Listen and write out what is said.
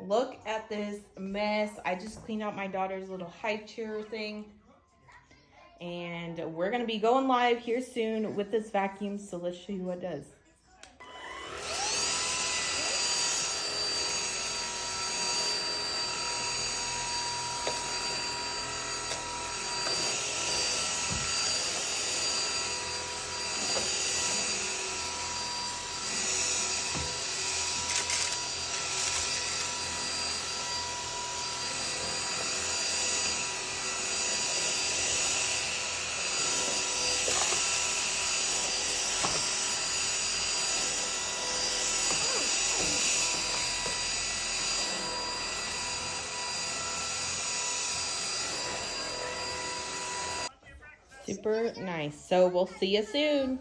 Look at this mess. I just cleaned out my daughter's little high chair thing. And we're going to be going live here soon with this vacuum. So let's show you what it does. Super nice. So we'll see you soon.